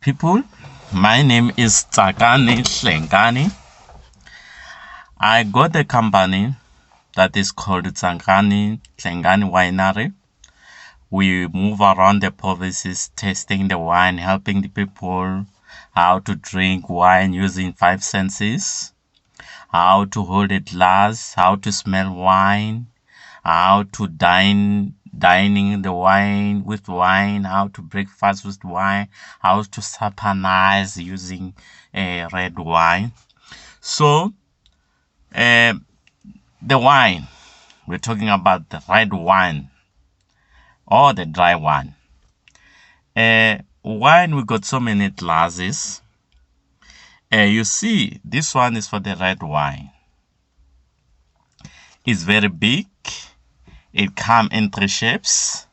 people. My name is Tsakani Hlengani. I got a company that is called hlengani Winery. We move around the provinces tasting the wine, helping the people how to drink wine using five senses, how to hold a glass, how to smell wine, how to dining the wine with wine, how to break fast with wine, how to sapanize using red wine. So the wine, we're talking about the red wine or the dry wine. Wine, we got so many glasses. You see, this one is for the red wine. It's very big. It comes in three shapes.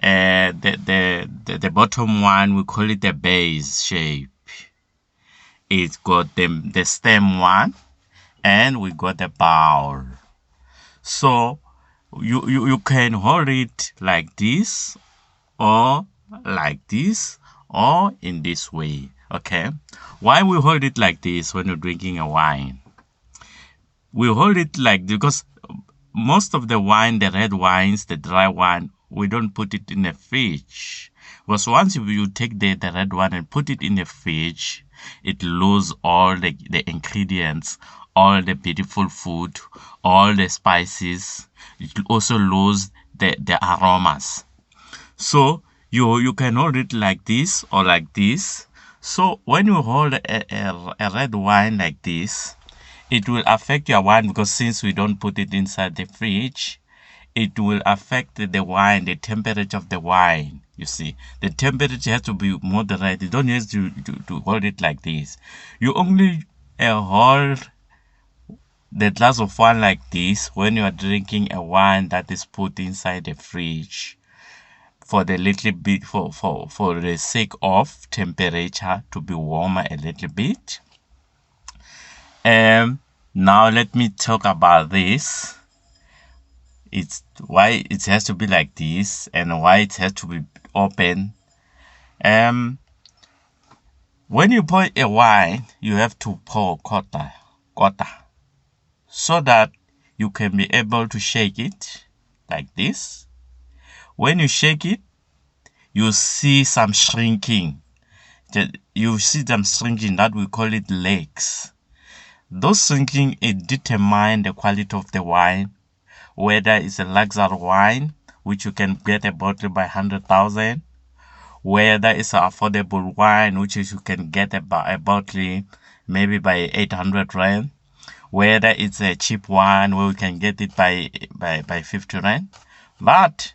The bottom one, we call it the base shape. It's got the stem one, and we got the bowl. So you can hold it like this, or like this, or in this way. Okay, why we hold it like this when you're drinking a wine? We hold it because most of the wine, the red wines, the dry wine, we don't put it in a fridge. Because once you take the red wine and put it in a fridge, it loses all the ingredients, all the beautiful food, all the spices. It also loses the aromas. So you can hold it like this or like this. So when you hold a red wine like this, it will affect your wine because since we don't put it inside the fridge, it will affect the wine, the temperature of the wine. You see, the temperature has to be moderate. You don't have to hold it like this. You only hold the glass of wine like this when you are drinking a wine that is put inside the fridge for the little bit for the sake of temperature to be warmer a little bit. Now let me talk about this. It's why it has to be like this and why it has to be open. When you pour a wine, you have to pour quarter, so that you can be able to shake it like this. When you shake it, you see some shrinking. You see them shrinking, that we call it legs. Those shrinking, it determine the quality of the wine, whether it's a luxury wine, which you can get a bottle by 100,000, whether it's an affordable wine, which is you can get a bottle maybe by 800 rand, whether it's a cheap wine where we can get it by 50 rand. But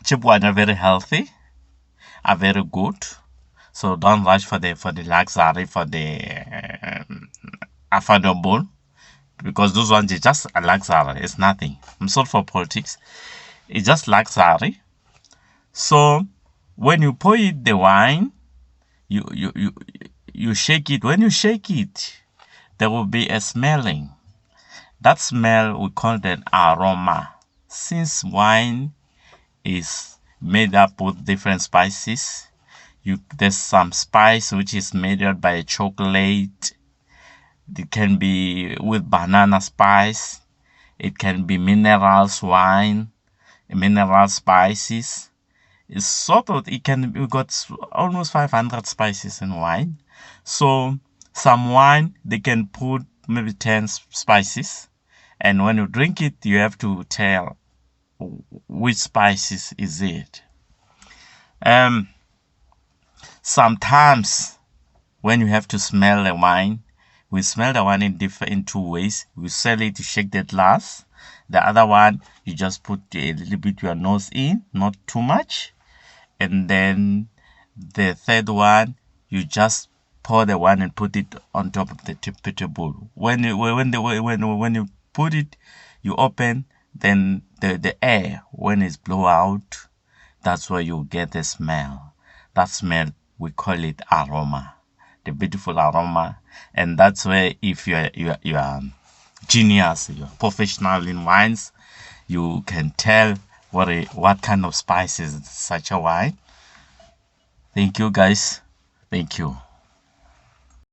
cheap wine are very healthy, are very good. So don't rush for the luxury, for the affordable, because those ones are just a luxury. It's nothing. I'm sorry for politics. It's just luxury. So when you pour it the wine, you shake it. When you shake it, there will be a smelling. That smell we call it an aroma. Since wine is made up with different spices, there's some spice which is made up by chocolate. It can be with banana spice. It can be minerals wine, mineral spices. It's sort of, we got almost 500 spices in wine. So some wine, they can put maybe 10 spices. And when you drink it, you have to tell which spices is it. Sometimes when you have to smell the wine, we smell the wine in two ways. We smell it to shake the glass. The other one, you just put a little bit your nose in, not too much. And then the third one, you just pour the wine and put it on top of the table. When you put it, you open, then the air, when it's blow out, that's where you get the smell. That smell, we call it aroma, the beautiful aroma. And that's where if you are genius, you're professional in wines, you can tell what kind of spices such a wine. Thank you, guys. Thank you.